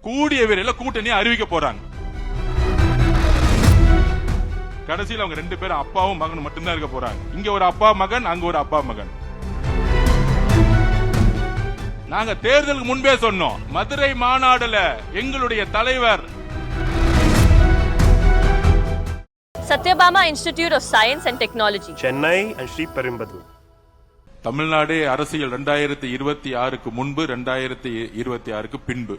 கூடிய விரைவில் கூட்டணி அறிவிக்க போறாங்க. கடைசியில் அவங்க 2 பேரும் அப்பாவும் மகன் மட்டும்தான் இருக்க போறாங்க. இங்க ஒரு அப்பா மகன், அங்க ஒரு அப்பா மகன். நாங்க தேர்தலுக்கு முன்பே சொன்னோம், மதுரை மாநாடுல எங்களுடைய தலைவர் Satyabama Institute of Science and Technology, Chennai and Sri Perumbudur. Tamil Nadu அரசியல் 2026க்கு முன்பு 2026க்கு பின்பு.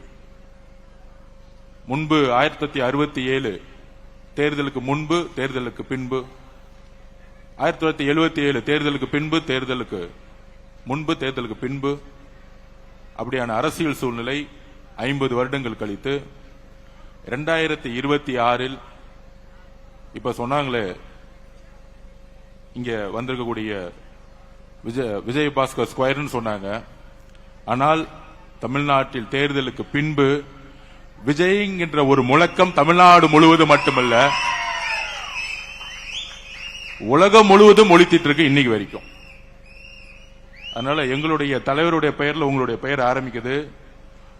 முன்பு 1967 தேர்தலுக்கு முன்பு, தேர்தலுக்கு பின்பு. 1977 தேர்தலுக்கு பின்பு, தேர்தலுக்கு முன்பு, தேர்தலுக்கு பின்பு. அப்படியான அரசியல் சூழ்நிலை 50 வருடங்கள் கழித்து 2026 இப்ப சொன்னாங்களே இங்க வந்திருக்கக்கூடிய விஜயபாஸ்கர் ஸ்கொயர்னு சொன்னாங்க. ஆனால் தமிழ்நாட்டில் தேர்தலுக்கு பின்பு விஜய் என்ற ஒரு முழக்கம் தமிழ்நாடு முழுவதும் மட்டுமல்ல, உலகம் முழுவதும் ஒலித்திட்டு இருக்கு இன்னைக்கு வரைக்கும். அதனால எங்களுடைய தலைவருடைய பெயர்ல உங்களுடைய பெயர் ஆரம்பிக்குது.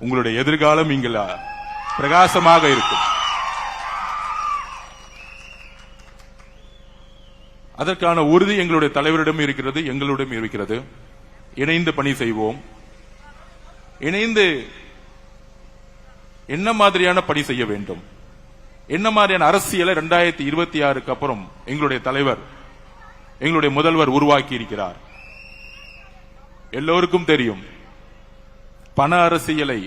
உங்களுடைய எதிர்காலம் இங்க பிரகாசமாக இருக்கும். அதற்கான உறுதி எங்களுடைய தலைவரிடம் இருக்கிறது, எங்களிடம் இருக்கிறது. இணைந்து பணி செய்வோம். இணைந்து என்ன மாதிரியான பணி செய்ய வேண்டும், என்ன மாதிரியான அரசியலை 2026க்கு அப்புறம் எங்களுடைய தலைவர், எங்களுடைய முதல்வர் உருவாக்கி இருக்கிறார். எல்லோருக்கும் தெரியும், பண அரசியலை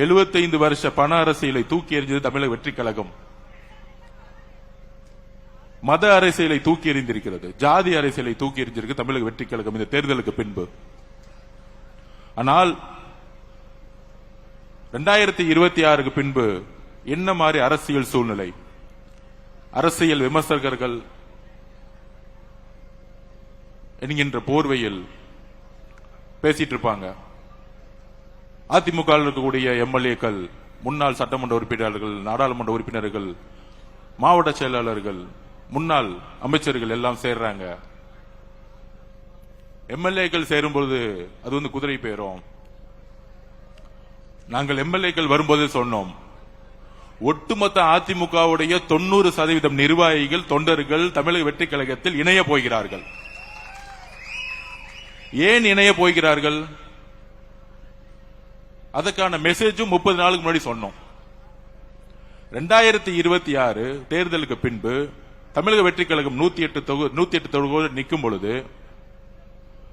75 வருஷ பண அரசியலை தூக்கி எறிஞ்சது தமிழக வெற்றி கழகம். மத அரசியலை தூக்கி எறிந்திருக்கிறது, ஜாதி அரசியலை தூக்கி எறிஞ்சிருக்கு தமிழக வெற்றி கழகம் இந்த தேர்தலுக்கு பின்பு. ஆனால் 2026க்கு பின்பு என்ன மாதிரி அரசியல் சூழ்நிலை, அரசியல் விமர்சகர்கள் என்கின்ற போர்வையில் பேசிட்டு இருப்பாங்க. அதிமுக இருக்கக்கூடிய எம்எல்ஏக்கள், முன்னாள் சட்டமன்ற உறுப்பினர்கள், நாடாளுமன்ற உறுப்பினர்கள், மாவட்ட செயலாளர்கள், முன்னாள் அமைச்சர்கள் எல்லாம் சேர்றாங்க. எம்எல்ஏக்கள் சேரும்போது அது வந்து குதிரை பேரும். நாங்கள் எம்எல்ஏக்கள் வரும்போது சொன்னோம், ஒட்டுமொத்த அதிமுகவுடைய 90% நிர்வாகிகள், தொண்டர்கள் தமிழக வெற்றி கழகத்தில் இணைய போகிறார்கள். ஏன் இணைய போகிறார்கள்? அதற்கான மெசேஜும் 30 நாளுக்கு முன்னாடி சொன்னோம். 2026 தேர்தலுக்கு பின்பு தமிழக வெற்றி கழகம் 108 தொகுதிகள் நிற்கும் பொழுது,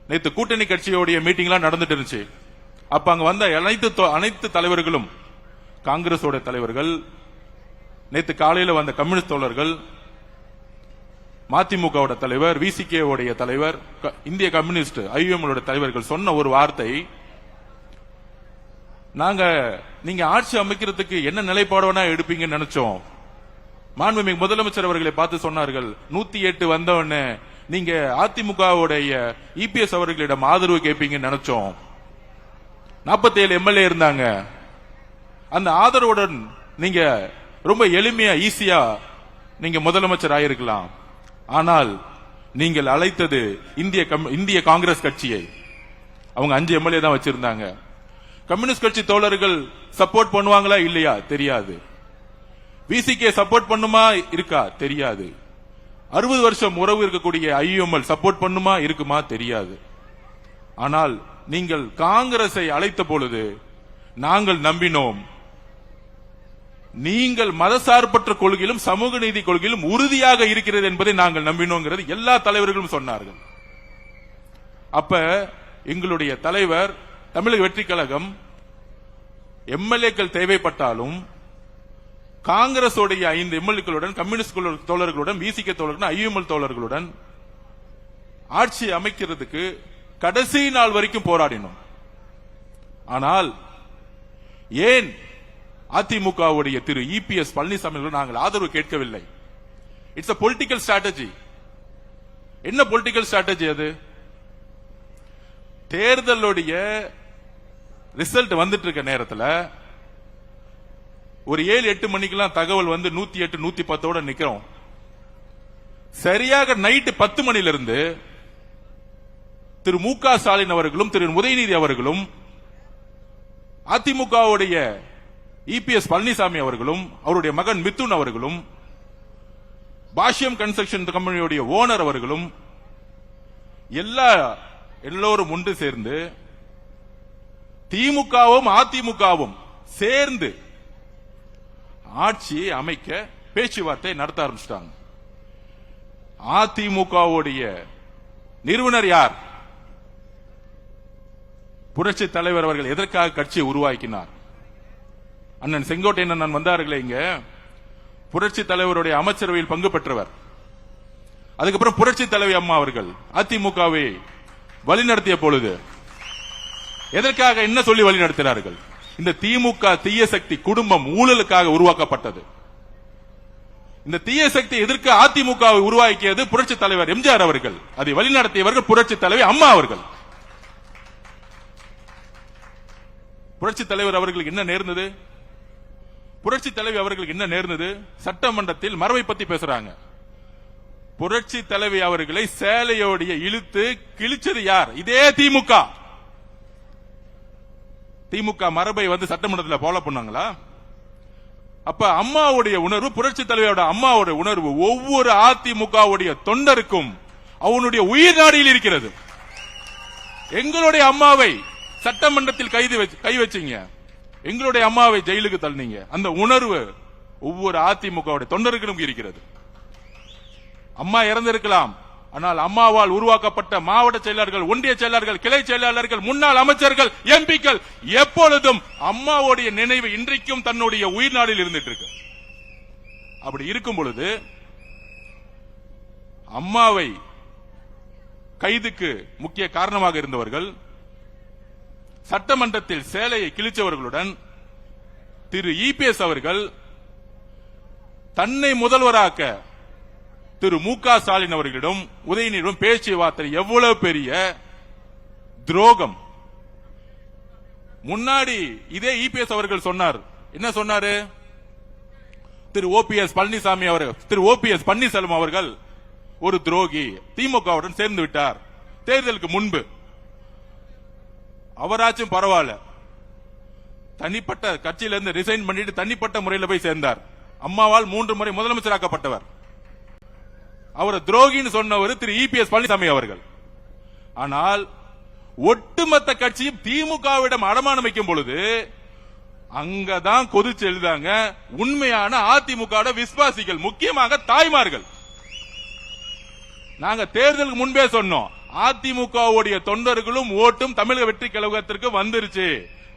நேற்று கூட்டணி கட்சியோடைய மீட்டிங்லாம் நடந்துட்டு இருந்துச்சு. அப்ப அங்க வந்த அனைத்து தலைவர்களும், காங்கிரஸோட தலைவர்கள், நேற்று காலையில் வந்த கம்யூனிஸ்ட் தோழர்கள், மதிமுக தலைவர், விசிகே உடைய தலைவர், இந்திய கம்யூனிஸ்ட் ஐஎம் தலைவர்கள் சொன்ன ஒரு வார்த்தை, நீங்க ஆட்சி அமைக்கிறதுக்கு என்ன நிலைப்பாடுனா எடுப்பீங்கன்னு நினைச்சோம். மாண்புமிகு முதலமைச்சர் அவர்களை பார்த்து சொன்னார்கள், 108 வந்தவொடனே நீங்க அதிமுகவுடைய இபிஎஸ் அவர்களிடம் ஆதரவு கேட்பீங்கன்னு நினைச்சோம். 47 எம்எல்ஏ இருந்தாங்க. அந்த ஆதரவுடன் நீங்க ரொம்ப எளிமையா, ஈஸியா நீங்க முதலமைச்சர் ஆயிருக்கலாம். ஆனால் நீங்கள் அழைத்தது இந்திய காங்கிரஸ் கட்சியை. அவங்க 5 எம்எல்ஏ தான் வச்சிருந்தாங்க. கம்யூனிஸ்ட் கட்சி தோழர்கள் சப்போர்ட் பண்ணுவாங்களா இல்லையா தெரியாது. விசிகே சப்போர்ட் பண்ணுமா இருக்கா தெரியாது. 60 வருஷம் உறவு இருக்கக்கூடிய ஐஎம்எல் சப்போர்ட் பண்ணுமா இருக்குமா தெரியாது. ஆனால் நீங்கள் காங்கிரஸை அழைத்த பொழுது நாங்கள் நம்பினோம், நீங்கள் மதசார்பற்ற கொள்கையிலும் சமூக நீதி கொள்கையிலும் உறுதியாக இருக்கிறது என்பதை நாங்கள் நம்பினோங்கிறது எல்லா தலைவர்களும் சொன்னார்கள். அப்ப எங்களுடைய தலைவர், தமிழக வெற்றி கழகம் எம்எல்ஏக்கள் தேவைப்பட்டாலும் காங்கிரஸோடைய 5 எம்எல்ஏக்களுடன், கம்யூனிஸ்ட் தோழர்களுடன், விசிகே தோழர்களுடன், ஐஎம்எல் தோழர்களுடன் ஆட்சி அமைக்கிறதுக்கு கடைசி நாள் வரைக்கும் போராடினோம். ஆனால் ஏன் அதிமுகவுடைய திரு இபிஎஸ் பழனிசாமி நாங்கள் ஆதரவு கேட்கவில்லை? It's a political strategy. என்ன பொலிட்டிக்கல் ஸ்ட்ராட்டஜி அது? தேர்தலுடைய ரிசல்ட் வந்துட்டு இருக்க நேரத்தில் ஒரு 7-8 மணிக்கெல்லாம் தகவல் வந்து 108 110 நிக்கிறோம். சரியாக நைட்டு 10 மணிலிருந்து திரு மு க ஸ்டாலின் அவர்களும் திரு உதயநிதி அவர்களும் அதிமுகவுடைய இபிஎஸ் பழனிசாமி அவர்களும் அவருடைய மகன் மிதுன் அவர்களும் பாஷ்யம் கன்ஸ்ட்ரக்ஷன் கம்பெனியுடைய ஓனர் அவர்களும் எல்லோரும் ஒன்று சேர்ந்து திமுகவும் அதிமுகவும் சேர்ந்து ஆட்சியை அமைக்க பேச்சுவார்த்தை நடத்த ஆரம்பிச்சிட்டாங்க. அதிமுகவுடைய நிறுவனர் யார்? புரட்சி தலைவர் அவர்கள் எதற்காக கட்சியை உருவாக்கினார்? அண்ணன் செங்கோட்டையன் வந்தார்களே இங்க, புரட்சி தலைவருடைய அமைச்சரவையில் பங்கு பெற்றவர். அதுக்கப்புறம் புரட்சி தலைவி அம்மா அவர்கள் அதிமுகவை வழிநடத்திய பொழுது எதற்காக என்ன சொல்லி வழிநடத்தினார்கள்? இந்த திமுக தீய சக்தி குடும்பம் ஊழலுக்காக உருவாக்கப்பட்டது. இந்த தீய சக்தி எதற்கு அதிமுகவை உருவாக்கியது புரட்சி தலைவர் எம்ஜிஆர் அவர்கள். அதை வழிநடத்தியவர்கள் புரட்சி தலைவி அம்மா அவர்கள். புரட்சி தலைவர் அவர்களுக்கு என்ன நேர்ந்தது? புரட்சி தலைவி அவர்களுக்கு என்ன நேர்ந்தது? சட்டமன்றத்தில் மரபை பத்தி பேசுறாங்க. புரட்சி தலைவி அவர்களை சேலையோடைய இழுத்து கிழிச்சது யார்? இதே திமுக. திமுக மரபை சட்டமன்றத்தில் ஃபாலோ பண்ணாங்களா? அப்ப அம்மாவுடைய உணர்வு, புரட்சி தலைவியோட அம்மாவுடைய உணர்வு ஒவ்வொரு அதிமுகவுடைய தொண்டருக்கும் அவனுடைய உயிர் நாடியில் இருக்கிறது. எங்களுடைய அம்மாவை சட்டமன்றத்தில் கை வச்சீங்க, எங்களுடைய அம்மாவை ஜெயிலுக்கு தள்ளினீங்க. அந்த உணர்வு ஒவ்வொரு அதிமுகவுடைய தொண்டருக்கும் இருக்கிறது. அம்மா இறந்திருக்கலாம், ஆனால் அம்மாவால் உருவாக்கப்பட்ட மாவட்ட செயலாளர்கள், ஒன்றிய செயலாளர்கள், கிளை செயலாளர்கள், முன்னாள் அமைச்சர்கள், எம்பிக்கள் எப்பொழுதும் அம்மாவுடைய நினைவு இன்றைக்கும் தன்னுடைய உயிர் நாடில் இருந்துட்டு இருக்கு. அப்படி இருக்கும் பொழுது அம்மாவை கைதுக்கு முக்கிய காரணமாக இருந்தவர்கள் சட்டமன்றத்தில் சேலையை கிழிச்சவர்களுடன் திரு இபிஎஸ் அவர்கள் தன்னை முதல்வராக்க திரு மு.க. ஸ்டாலின் அவர்களிடம் உதயநிதியிடம் பேச்சுவார்த்தை எவ்வளவு பெரிய துரோகம். முன்னாடி இதே இபிஎஸ் அவர்கள் சொன்னார். என்ன சொன்னாரு? திரு ஓபிஎஸ் பழனிசாமி அவர்கள், திரு ஓபிஎஸ் பன்னீர்செல்வம் அவர்கள் ஒரு துரோகி, திமுகவுடன் சேர்ந்து விட்டார். தேர்தலுக்கு முன்பு அவராச்சும் பரவாயில்ல, தனிப்பட்ட கட்சியிலிருந்து ரிசைன் பண்ணிட்டு தனிப்பட்ட முறையில் போய் சேர்ந்தார். அம்மாவால் 3 முறை முதலமைச்சராக்கப்பட்டவர். அவர் துரோகின்னு சொன்னவர் திரு இபிஎஸ் பழனிசாமி அவர்கள். ஆனால் ஒட்டுமொத்த கட்சியும் திமுகவிடம் அடமானம் வைக்கும் பொழுது அங்கதான் கொதிச்சு எழுதாங்க உண்மையான அதிமுக விசுவாசிகள், முக்கியமாக தாய்மார்கள். நாங்க தேர்தலுக்கு முன்பே சொன்னோம், அதிமுகவுடைய தொண்டர்களும் ஓட்டும் தமிழக வெற்றி கழகத்திற்கு வந்துருச்சு.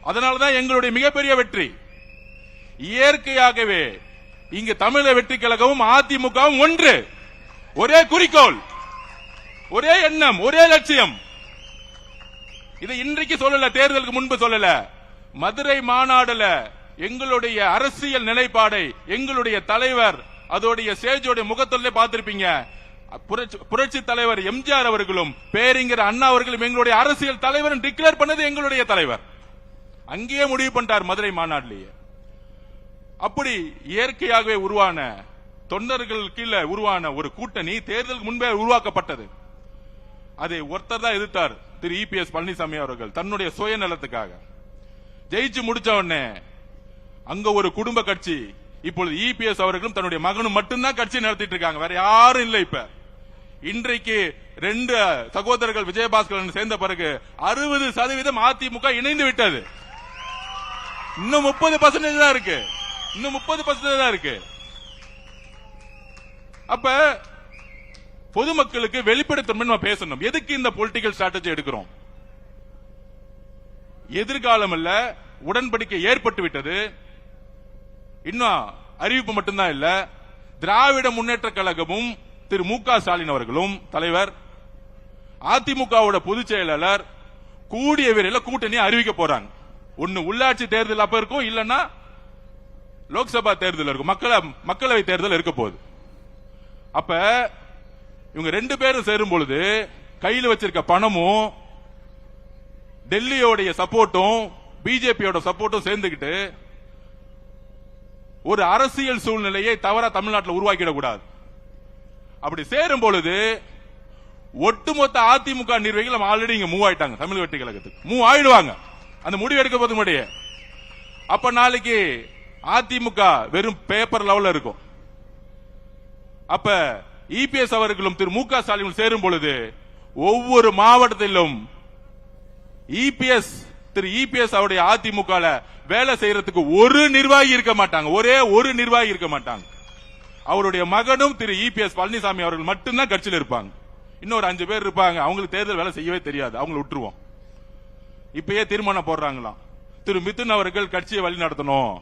அதனாலதான் எங்களுடைய மிகப்பெரிய வெற்றி. இயற்கையாகவே இங்கு தமிழக வெற்றி கழகமும் அதிமுகவும் ஒன்று, ஒரே குறிக்கோள், ஒரே எண்ணம், ஒரே லட்சியம். இதை இன்றைக்கு சொல்லல, தேர்தலுக்கு முன்பு சொல்லல. மதுரை மாநாடுல எங்களுடைய அரசியல் நிலைப்பாடை எங்களுடைய தலைவர் அதோடைய சேஜோட முகத்தொல்லை பார்த்திருப்பீங்க. புரட்சி தலைவர் எம்ஜிஆர் அவர்களும் பேரிங்கர் அண்ணா அவர்களும் எங்களுடைய அரசியல் தலைவர் டிக்ளேர் பண்ணது எங்களுடைய தலைவர். அங்கேயே முடிவு பண்ணிட்டார் மதுரை மாநாட்டிலேயே. அப்படி இயற்கையாகவே உருவான தொண்டர்கள் கீழே உருவான ஒரு கூட்டணி தேர்தலுக்கு முன்பே உருவாக்கப்பட்டது. அதை ஒருத்தர் தான் எதிர்த்தார், திரு இபிஎஸ் பழனிசாமி அவர்கள், தன்னுடைய சுயநலத்துக்காக. ஜெயிச்சு முடிச்ச உடனே அங்க ஒரு குடும்ப கட்சி, இப்பொழுது இபிஎஸ் அவர்களும் தன்னுடைய மகனும் மட்டும்தான் கட்சி நடத்திட்டு இருக்காங்க, வேற யாரும் இல்லை. இப்ப இன்றைக்கு 2 சகோதரர்கள் விஜயபாஸ்கரன் சேர்ந்த பிறகு 60% அதிமுக இணைந்து விட்டது. இன்னும் 30% தான் இருக்கு, இன்னும் 30% தான் இருக்கு. அப்ப பொதுமக்களுக்கு வெளிப்படைத்தன்மை நம்ம பேசணும். எதுக்கு இந்த பொலிட்டிக்கல் ஸ்ட்ராட்டஜி எடுக்கிறோம்? எதிர்காலம் அல்ல, உடன்படிக்கை ஏற்பட்டு விட்டது. இன்னும் அறிவிப்பு மட்டும்தான் இல்ல. திராவிட முன்னேற்ற கழகமும் திரு மு.க. ஸ்டாலின் அவர்களும் தலைவர், அதிமுகவோட பொதுச் செயலாளர் கூடிய விரைவில் கூட்டணி அறிவிக்க போறாங்க. ஒன்னு உள்ளாட்சி தேர்தல் அப்ப இருக்கும், இல்லன்னா லோக்சபா தேர்தல் இருக்கும், மக்களவை தேர்தல் இருக்க போகுது. அப்ப இவங்க 2 பேரும் சேரும் பொழுது கையில் வச்சிருக்க பணமும் டெல்லியோடைய சப்போர்ட்டும் பிஜேபியோட சப்போர்ட்டும் சேர்ந்துகிட்டு ஒரு அரசியல் சூழ்நிலையை தவறா தமிழ்நாட்டில் உருவாக்கிடக்கூடாது. அப்படி சேரும் பொழுது ஒட்டுமொத்த அதிமுக நிர்வாகிகள் ஆல்ரெடி இங்க மூவ் ஆயிட்டாங்க, தமிழ் வெற்றி கழகத்துக்கு மூவ் ஆயிடுவாங்க. அந்த முடிவு எடுக்க போது முன்னாடியே அப்ப நாளைக்கு அதிமுக வெறும் பேப்பர் லெவல்ல இருக்கும். அப்ப இபிஎஸ் அவர்களும் திரு மு க ஸ்டாலின் சேரும் பொழுது ஒவ்வொரு மாவட்டத்திலும் திரு இபிஎஸ் அவருடைய அதிமுக வேலை செய்யறதுக்கு ஒரு நிர்வாகி இருக்க மாட்டாங்க, ஒரே ஒரு நிர்வாகி இருக்க மாட்டாங்க. அவருடைய மகனும் திரு இபிஎஸ் பழனிசாமி அவர்கள் மட்டும்தான் கட்சியில் இருப்பாங்க. இன்னொரு 5 பேர் இருப்பாங்க, அவங்களுக்கு தேர்தல் வேலை செய்யவே தெரியாது, அவங்களை விட்டுருவோம். இப்பயே தீர்மானம் போடுறாங்களாம், திரு மிதுன் அவர்கள் கட்சியை வழி நடத்தணும்,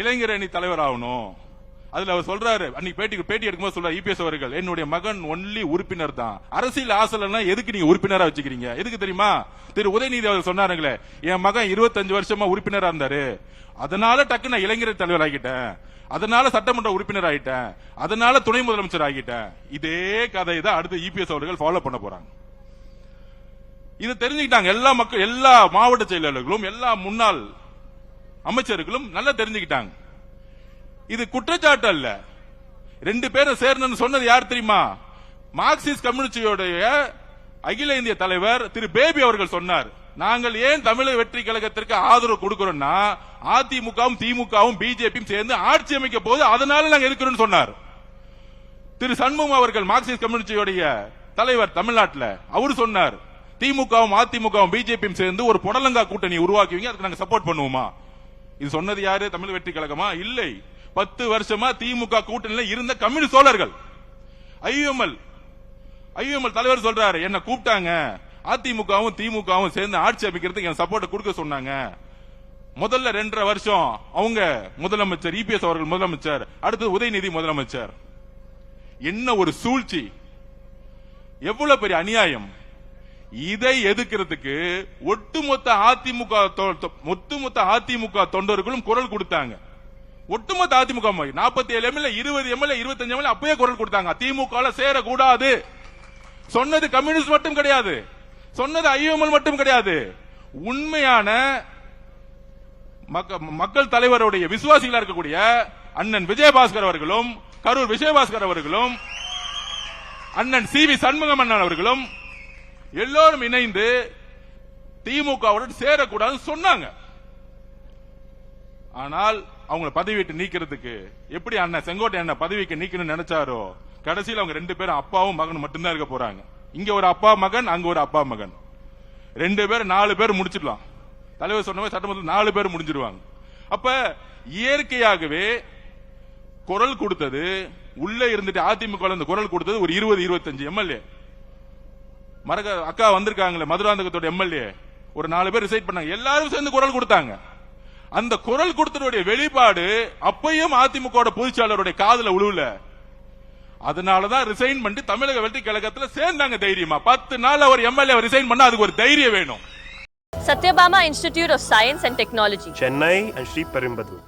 இளைஞர் அணி தலைவர் ஆகணும். அதுல அவர் சொல்றாரு, அன்னைக்கு பேட்டி எடுக்கும்போது சொல்றாரு இபிஎஸ் அவர்கள், என்னுடைய மகன் ஒன்லி உறுப்பினர் தான், அரசியல் ஆசைலாம் எதுக்கு நீங்க உறுப்பினரா வச்சுக்கிறீங்க? எதுக்கு தெரியுமா? திரு உதயநிதி அவர் சொன்னாருங்களே, என் மகன் 25 வருஷமா உறுப்பினரா இருந்தாரு, அதனால டக்கு நான் இளைஞர் தலைவர் ஆகிட்டேன், அதனால சட்டமன்ற உறுப்பினர் ஆகிட்டேன், அதனால துணை முதலமைச்சர் ஆகிட்டேன். இதே கதை தான் அடுத்து இபிஎஸ் அவர்கள் ஃபாலோ பண்ண போறாங்க. இது தெரிஞ்சுக்கிட்டாங்க எல்லா மக்கள், எல்லா மாவட்ட செயலாளர்களும், எல்லா முன்னாள் அமைச்சர்களும் நல்லா தெரிஞ்சுக்கிட்டாங்க. இது குற்றச்சாட்டு அல்ல. 2 பேரும் சேரணும்னு சொன்னது யார் தெரியுமா? மார்க்சிஸ்ட் கம்யூனிஸ்டுடைய அகில இந்திய தலைவர் திரு பேபி அவர்கள் சொன்னார். நாங்கள் ஏன் தமிழக வெற்றி கழகத்திற்கு ஆதரவு கொடுக்கிறோம்னா, அதிமுகவும் திமுகவும் பிஜேபியும் சேர்ந்து ஆட்சி அமைக்க போது, அதனால நாங்க எதுக்குறோம்னு சொன்னார். திரு சண்முகம் அவர்கள் மார்க்சிஸ்ட் கம்யூனிஸ்டுடைய தலைவர் தமிழ்நாட்டில் அவர் சொன்னார், திமுகவும் அதிமுகவும் பிஜேபியும் சேர்ந்து ஒரு புடலங்கா கூட்டணி உருவாக்குவீங்க, அதுக்கு நாங்க சப்போர்ட் பண்ணுவோமா? இது சொன்னது யாரு? தமிழ் வெற்றி கழகமா? இல்லை, 10 வருஷமா திமுக கூட்டணியில் இருந்த கம்யூனிஸ்ட் தோழர்கள். ஐயுஎம்எல் தலைவர் சொல்றாரு, என்ன கூப்பிட்டாங்க, அதிமுகவும் திமுகவும் சேர்ந்து ஆட்சி அமைக்கிறதுக்கு என் சப்போர்ட் கொடுக்க சொன்னாங்க. முதல்ல 2.5 வருஷம் அவங்க முதலமைச்சர் இபிஎஸ் அவர்கள் முதலமைச்சர், அடுத்து உதயநிதி முதலமைச்சர். என்ன ஒரு சூழ்ச்சி, எவ்வளவு பெரிய அநியாயம்! இதை எதிர்க்கிறதுக்கு ஒட்டுமொத்த அதிமுக தொண்டர்களும் குரல் கொடுத்தாங்க. ஒட்டுமொத்த அதிமுக 47 எம்எல்ஏ, 20 எம்எல்ஏ, 25 எம்எல்ஏ அப்பயே குரல் கொடுத்தாங்க, திமுக சேரக்கூடாது. சொன்னது கம்யூனிஸ்ட் மட்டும் கிடையாது, சொன்னது ஐஎம்எல் மட்டும் கிடையாது, உண்மையான மக்கள் தலைவருடைய விசுவாசிகளா இருக்கக்கூடிய அண்ணன் விஜயபாஸ்கர் அவர்களும், கரூர் விஜயபாஸ்கர் அவர்களும், அண்ணன் சி.வி. சண்முகம் அண்ணன் அவர்களும் எல்லோரும் இணைந்து திமுகவுடன் சேரக்கூடாதுன்னு சொன்னாங்க. ஆனால் அவங்களை பதவி விட்டு நீக்கிறதுக்கு எப்படி அண்ணன் செங்கோட்டை அண்ணன் பதவிக்கு நீக்கணும்னு நினைச்சாரோ, கடைசியில் அவங்க 2 பேரும் அப்பாவும் மகனும் மட்டும்தான் இருக்க போறாங்க. இங்க ஒரு அப்பா மகன், அங்க ஒரு அப்பா மகன், 2 பேர் 4 பேர் முடிச்சிடலாம். தலைவர் சொன்ன சட்டமன்றத்தில் 4 பேர் முடிஞ்சிருவாங்க. அப்ப இயற்கையாகவே குரல் கொடுத்தது, உள்ள இருந்துட்டு அதிமுக குரல் கொடுத்தது ஒரு 20-25 எம்எல்ஏ. அக்கா வந்திருக்காங்களே மதுராந்தகத்தோட எம்எல்ஏ, ஒரு 4 பேர் ரிசைட் பண்ணாங்க, எல்லாரும் சேர்ந்து குரல் கொடுத்தாங்க. அந்த குரல் கொடுத்ததுடைய வெளிப்பாடு அப்பையும் அதிமுக பொதுச்சாளருடைய காதுல உழுவல. அதனாலதான் ரிசைன் பண்ணி தமிழக வெற்றி கழகத்தில் சேர்ந்தாங்க தைரியமா. 10 நாள் அவர் எம்எல்ஏ ரிசைன் பண்ணா அதுக்கு ஒரு தைரியம் வேணும். Satyabama Institute of Science and Technology, Chennai and Sri Perumbudur.